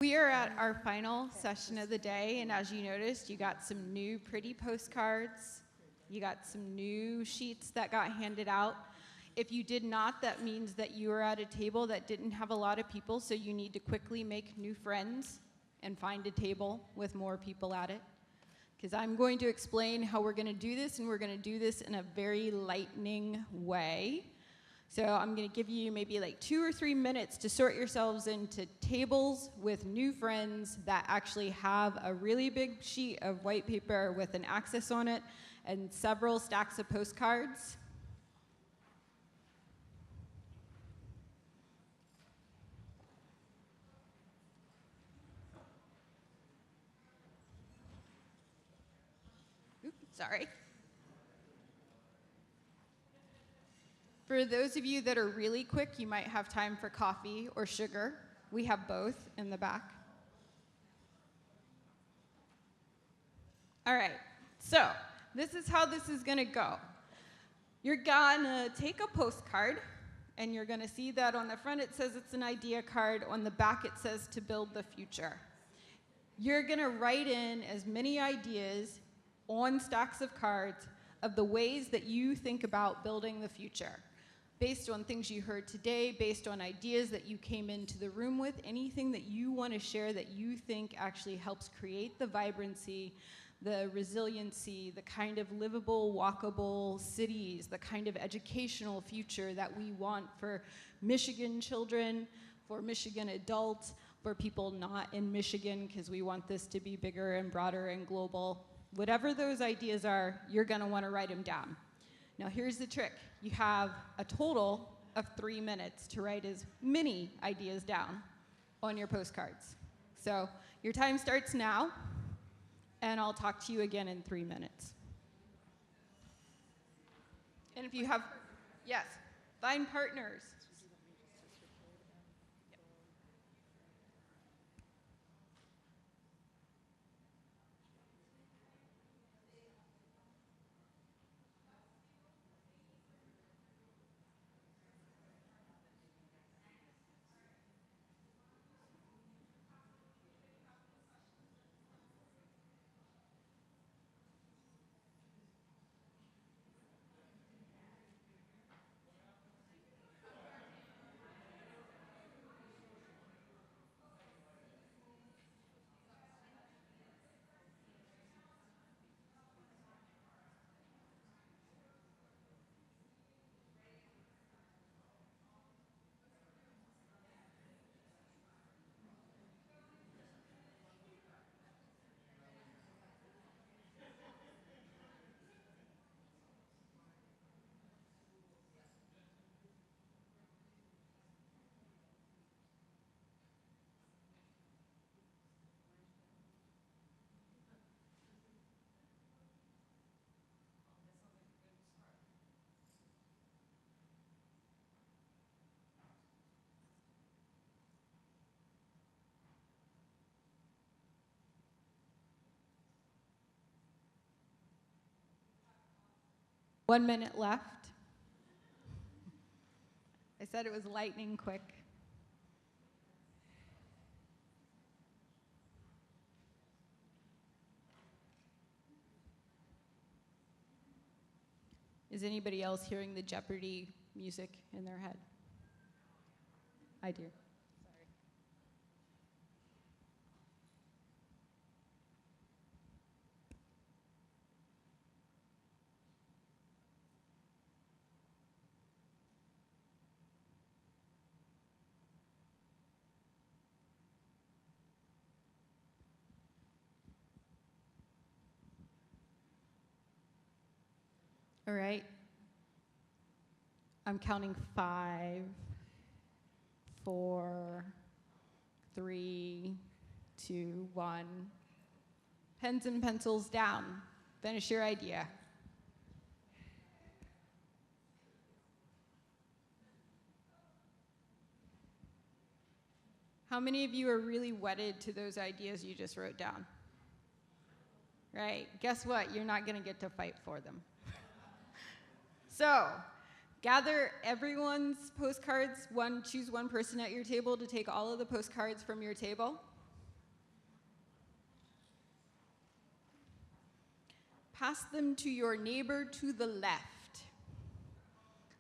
We are at our final session of the day, and as you noticed, you got some new pretty postcards. You got some new sheets that got handed out. If you did not, that means that you are at a table that didn't have a lot of people, so you need to quickly make new friends and find a table with more people at it. Because I'm going to explain how we're going to do this, and we're going to do this in a very lightning way. So I'm going to give you maybe like 2 or 3 minutes to sort yourselves into tables with new friends that actually have a really big sheet of white paper with an axis on it and several stacks of postcards. Oops, sorry. For those of you that are really quick, you might have time for coffee or sugar. We have both in the back. All right, so this is how this is gonna go. You're gonna take a postcard, and you're gonna see that on the front it says it's an idea card, on the back it says to build the future. You're gonna write in as many ideas on stacks of cards of the ways that you think about building the future. Based on things you heard today, based on ideas that you came into the room with, anything that you want to share that you think actually helps create the vibrancy, the resiliency, the kind of livable, walkable cities, the kind of educational future that we want for Michigan children, for Michigan adults, for people not in Michigan, because we want this to be bigger and broader and global. Whatever those ideas are, you're going to want to write them down. Now here's the trick. You have a total of 3 minutes to write as many ideas down on your postcards. So your time starts now, and I'll talk to you again in 3 minutes. And if you have, yes, find partners. One minute left. I said it was lightning quick. Is anybody else hearing the Jeopardy music in their head? I do. Sorry. All right. I'm counting 5, 4, 3, 2, 1. Pens and pencils down. Finish your idea. How many of you are really wedded to those ideas you just wrote down? Right? Guess what? You're not going to get to fight for them. So, gather everyone's postcards. Choose one person at your table to take all of the postcards from your table. pass them to your neighbor to the left,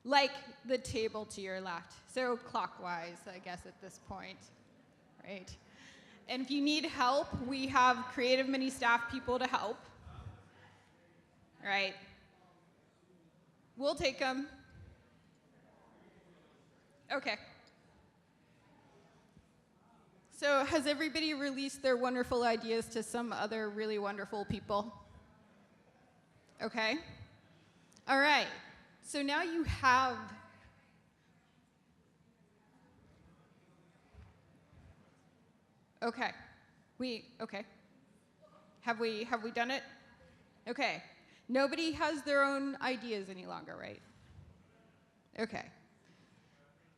like the table to your left. So clockwise, I guess, at this point, right? And if you need help, we have creative mini staff people to help, right? We'll take them. Okay. So has everybody released their wonderful ideas to some other really wonderful people? Okay. All right. So now you have okay. Okay. Have we done it? Okay. Nobody has their own ideas any longer, right? Okay.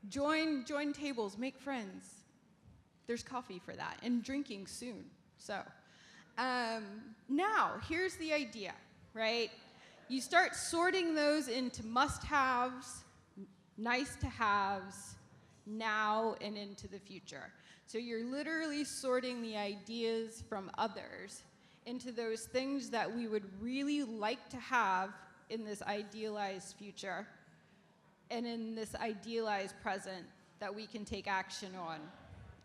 Join tables, make friends. There's coffee for that, and drinking soon. So, now here's the idea, right? You start sorting those into must-haves, nice-to-haves, now and into the future. So you're literally sorting the ideas from others into those things that we would really like to have in this idealized future and in this idealized present that we can take action on,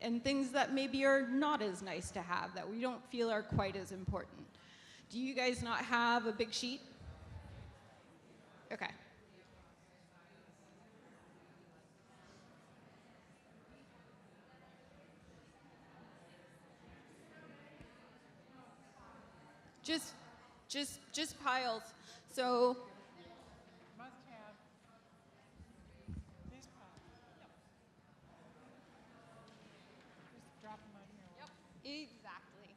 and things that maybe are not as nice to have, that we don't feel are quite as important. Do you guys not have a big sheet? Okay. Just piles. So Must have these piles. Just drop them on here. exactly.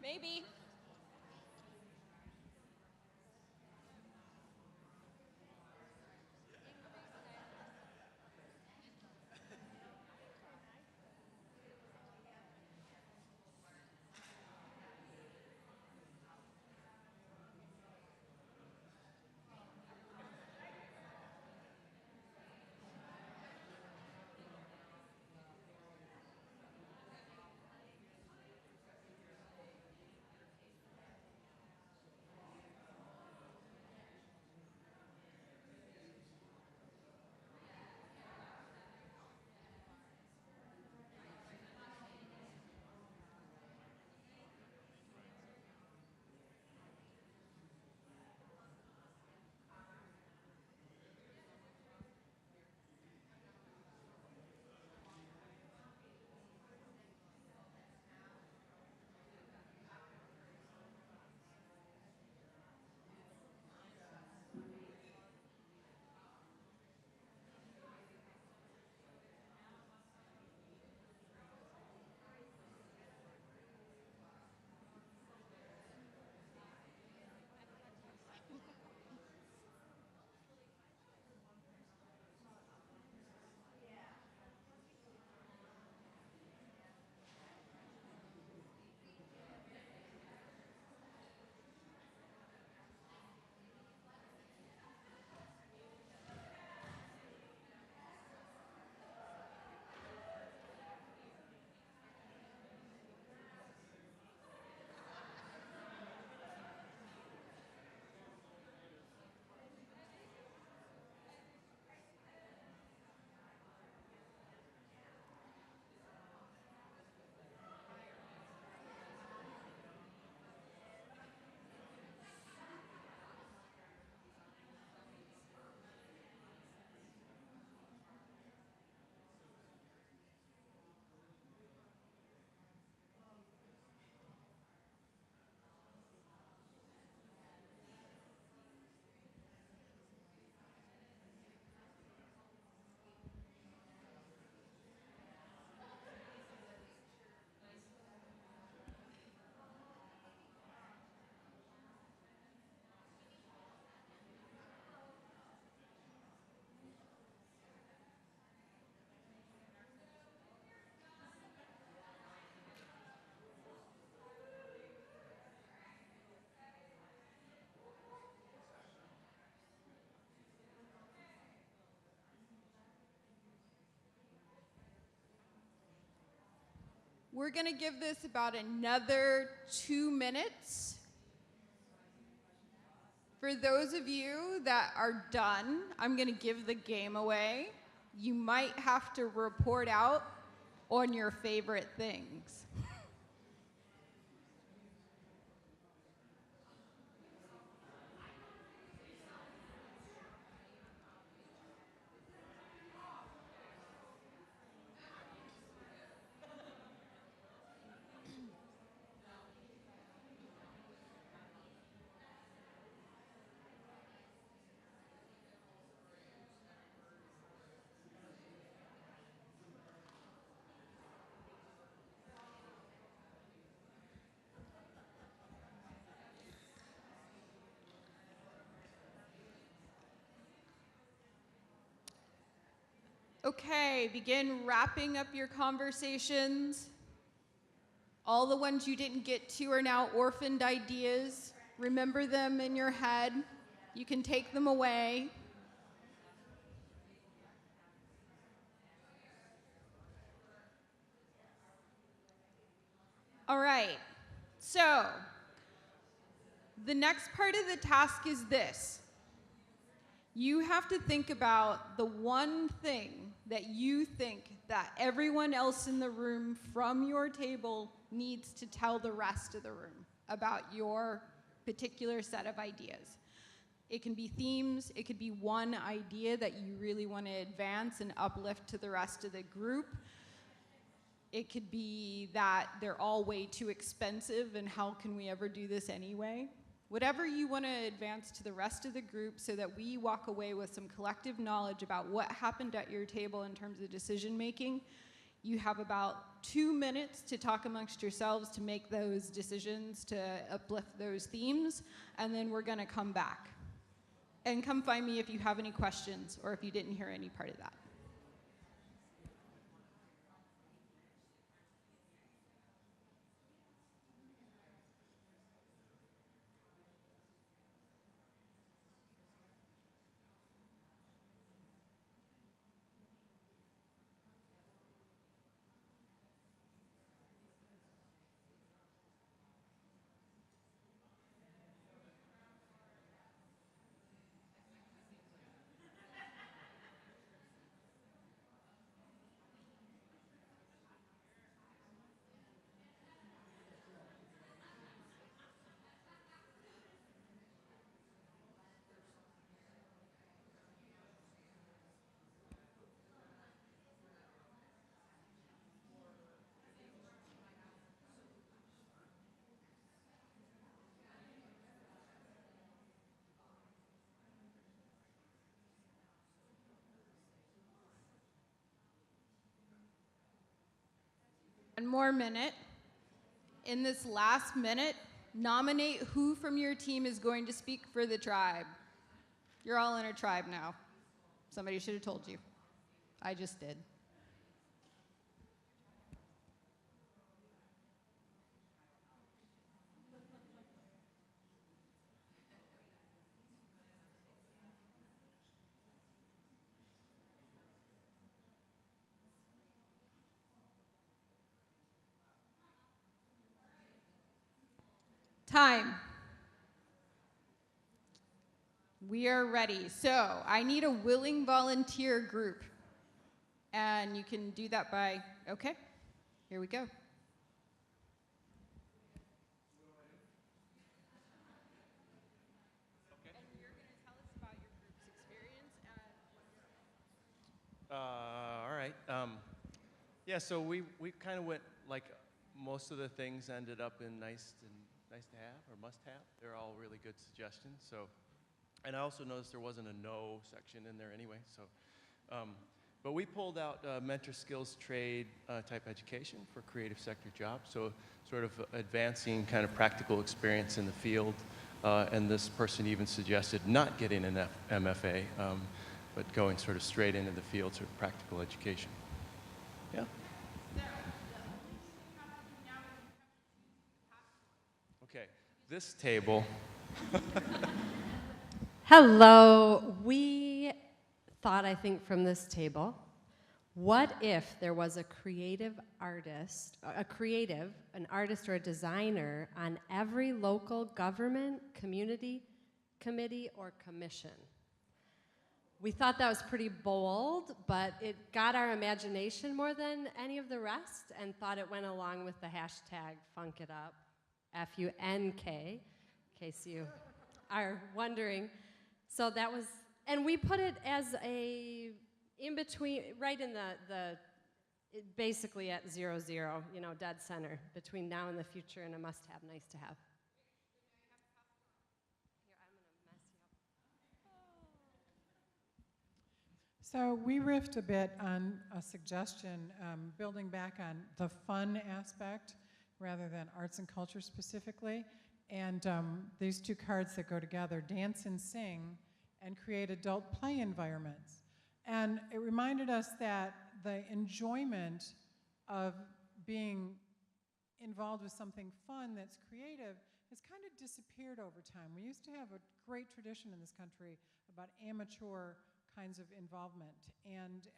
Maybe. We're going to give this about another 2 minutes. For those of you that are done, I'm going to give the game away. You might have to report out on your favorite things. Okay, begin wrapping up your conversations. All the ones you didn't get to are now orphaned ideas. Remember them in your head. You can take them away. All right, so the next part of the task is this. You have to think about the one thing that you think that everyone else in the room from your table needs to tell the rest of the room about your particular set of ideas. It can be themes, it could be one idea that you really want to advance and uplift to the rest of the group. It could be that they're all way too expensive and how can we ever do this anyway? Whatever you want to advance to the rest of the group so that we walk away with some collective knowledge about what happened at your table in terms of decision making. You have about 2 minutes to talk amongst yourselves to make those decisions, to uplift those themes, and then we're going to come back. And come find me if you have any questions or if you didn't hear any part of that. One more minute. In this last minute, nominate who from your team is going to speak for the tribe. You're all in a tribe now. Somebody should have told you. I just did. Time. We are ready. So I need a willing volunteer group. And you can do that by, okay, here we go. All right. Yeah, so we kind of went like most of the things ended up in nice to have or must have. They're all really good suggestions. So, and I also noticed there wasn't a no section in there anyway. So, but we pulled out mentor skills trade type education for creative sector jobs. So sort of advancing kind of practical experience in the field. And this person even suggested not getting an MFA. But going sort of straight into the field, sort of practical education. Yeah? Okay, this table. Hello. We thought, I think, from this table, What if there was an artist or a designer on every local government, community, committee, or commission? We thought that was pretty bold, but it got our imagination more than any of the rest, and thought it went along with the hashtag #FunkItUp, F-U-N-K, in case you are wondering. So that was, and we put it as a in between, right in basically at 0, dead center, between now and the future, and a must-have, nice to have. Here, I'm gonna mess you up. So we riffed a bit on a suggestion, building back on the fun aspect rather than arts and culture specifically. And these two cards that go together, dance and sing, and create adult play environments. And it reminded us that the enjoyment of being involved with something fun that's creative has kind of disappeared over time. We used to have a great tradition in this country about amateur kinds of involvement, and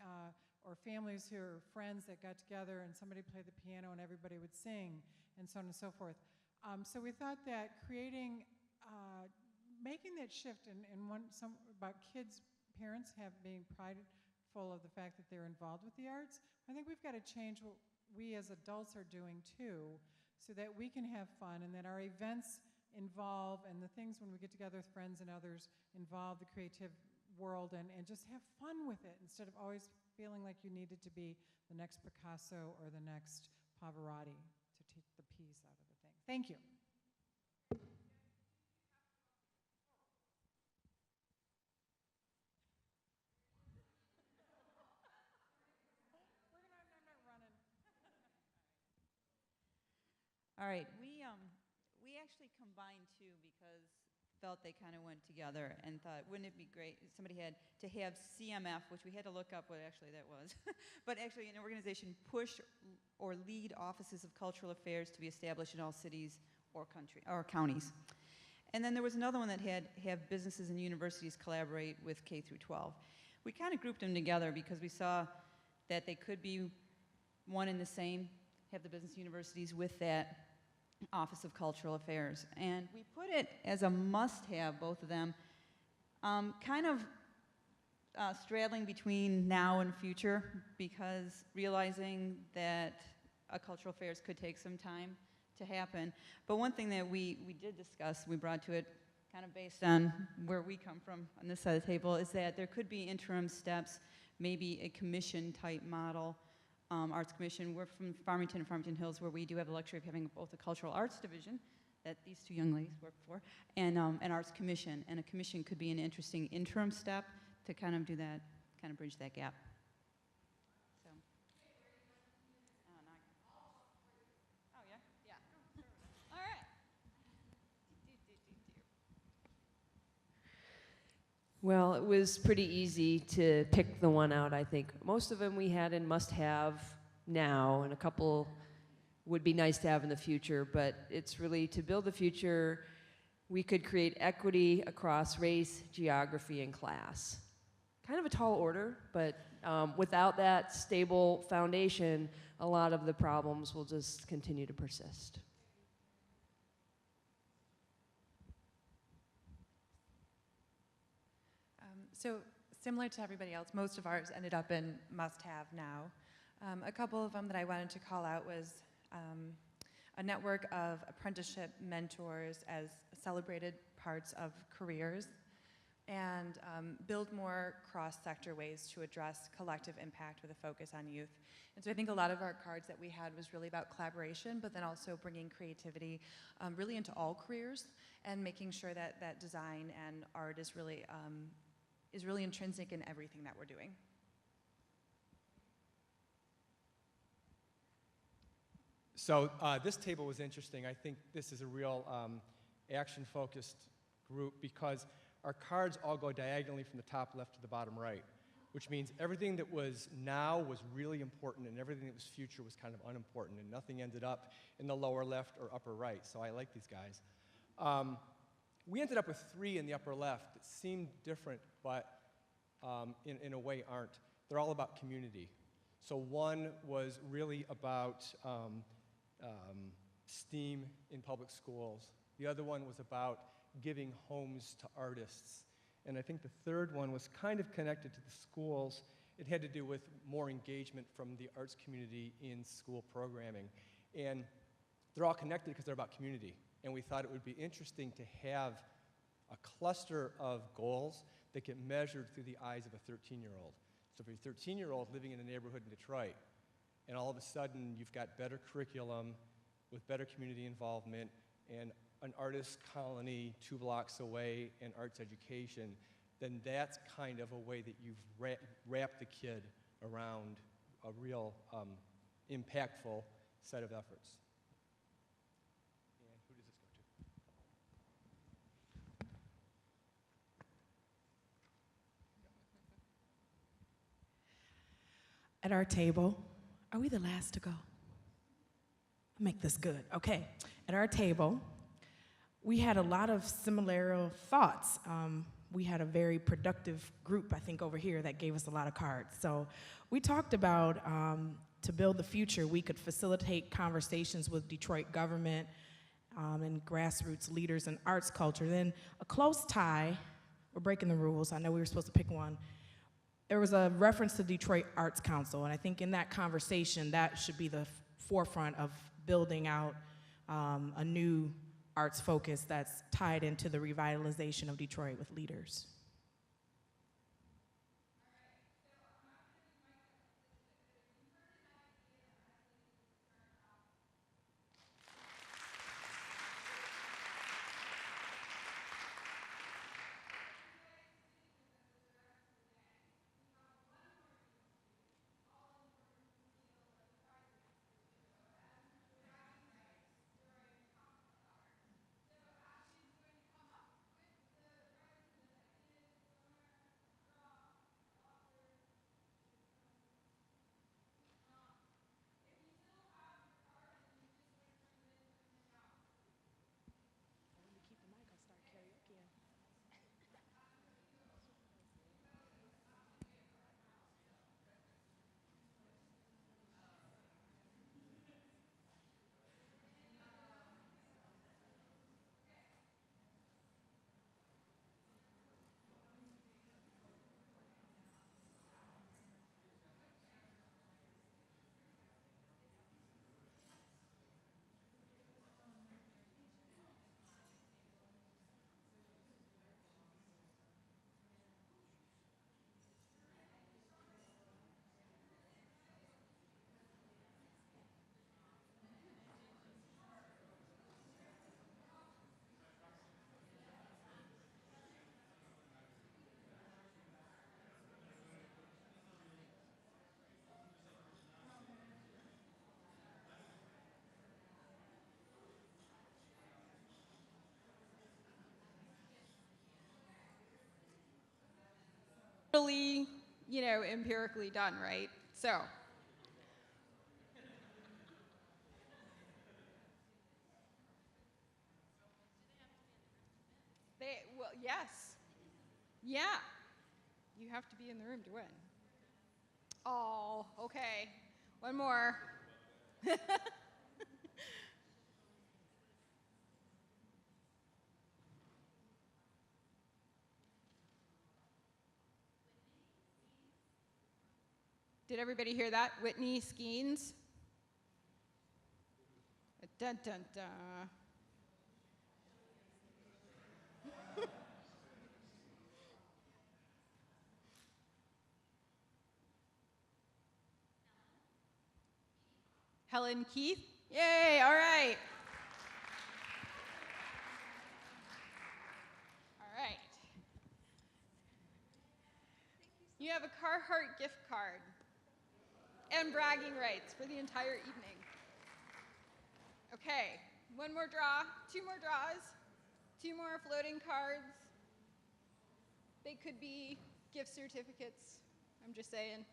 or families who are friends that got together and somebody played the piano and everybody would sing, and so on and so forth. So we thought that making that shift about kids, parents being prideful of the fact that they're involved with the arts, I think we've got to change what we as adults are doing too, so that we can have fun and that our events involve, and the things when we get together with friends and others involve the creative world, and just have fun with it instead of always feeling like you needed to be the next Picasso or the next Pavarotti to take the peas out of the thing. Thank you. All right, we actually combined two because felt they kind of went together, and thought, wouldn't it be great if somebody had to have CMF, which we had to look up what actually that was, but actually an organization push or lead offices of cultural affairs to be established in all cities or counties. And then there was another one that have businesses and universities collaborate with K through 12. We kind of grouped them together because we saw that they could be one and the same, have the business universities with that Office of Cultural Affairs. And we put it as a must-have, both of them, kind of straddling between now and future, because realizing that cultural affairs could take some time to happen. But one thing that we did discuss, we brought to it kind of based on where we come from on this side of the table, is that there could be interim steps, maybe a commission-type model. Arts Commission, we're from Farmington and Farmington Hills, where we do have the luxury of having both a cultural arts division that these two young ladies work for, and an arts commission. And a commission could be an interesting interim step to kind of do that, kind of bridge that gap. So. Oh, yeah? All right. Well, it was pretty easy to pick the one out, I think. Most of them we had in must-have now, and a couple would be nice to have in the future, but it's really to build the future, we could create equity across race, geography, and class. Kind of a tall order, but without that stable foundation, a lot of the problems will just continue to persist. So similar to everybody else, most of ours ended up in must-have now. A couple of them that I wanted to call out was a network of apprenticeship mentors as celebrated parts of careers, and build more cross-sector ways to address collective impact with a focus on youth. And so I think a lot of our cards that we had was really about collaboration, but then also bringing creativity really into all careers, and making sure that that design and art is really intrinsic in everything that we're doing. So this table was interesting. I think this is a real action-focused group, because our cards all go diagonally from the top left to the bottom right, which means everything that was now was really important, and everything that was future was kind of unimportant, and nothing ended up in the lower left or upper right. So I like these guys. We ended up with 3 in the upper left that seemed different, but in a way aren't. They're all about community. So one was really about STEAM in public schools. The other one was about giving homes to artists. And I think the third one was kind of connected to the schools. It had to do with more engagement from the arts community in school programming. And they're all connected because they're about community. And we thought it would be interesting to have a cluster of goals that get measured through the eyes of a 13-year-old. So for a 13-year-old living in a neighborhood in Detroit, and all of a sudden you've got better curriculum with better community involvement and an artist colony 2 blocks away and arts education, then that's kind of a way that you've wrapped the kid around a real impactful set of efforts. And who does this go to? At our table, are we the last to go? I'll make this good. Okay. At our table, we had a lot of similar thoughts. We had a very productive group, I think, over here that gave us a lot of cards. So we talked about, to build the future, we could facilitate conversations with Detroit government and grassroots leaders in arts culture. Then a close tie, we're breaking the rules, I know we were supposed to pick one. There was a reference to Detroit Arts Council, and I think in that conversation, that should be the forefront of building out a new arts focus that's tied into the revitalization of Detroit with leaders. Really, empirically done, right? So, well, yes. Yeah. You have to be in the room to win. Oh, okay. One more. Did everybody hear that? Whitney Skeens? Dun, dun, dun. Helen Keith? Yay, all right. All right. You have a Carhartt gift card and bragging rights for the entire evening. Okay, one more draw, 2 more draws, 2 more floating cards. They could be gift certificates, I'm just saying.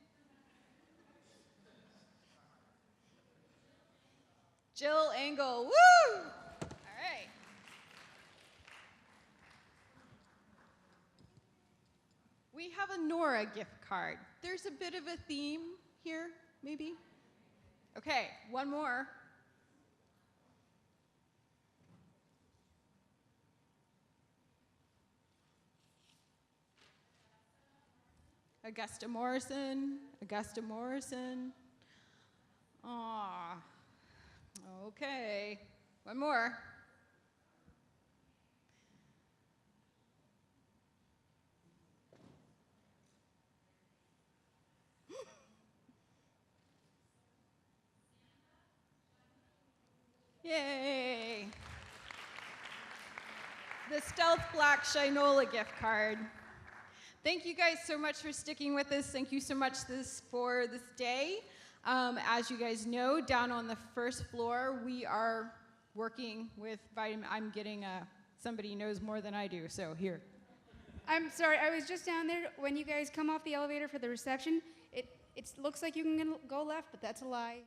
Jill Engel, woo! All right. We have a Nora gift card. There's a bit of a theme here, maybe? Okay, one more. Augusta Morrison, Augusta Morrison. Aw, okay, one more. Yay! The Stealth Black Shinola gift card. Thank you guys so much for sticking with us. Thank you so much for this day. As you guys know, down on the first floor, we are working with vitamin. I'm getting somebody knows more than I do, so here. I'm sorry, I was just down there. When you guys come off the elevator for the reception, it looks like you can go left, but that's a lie.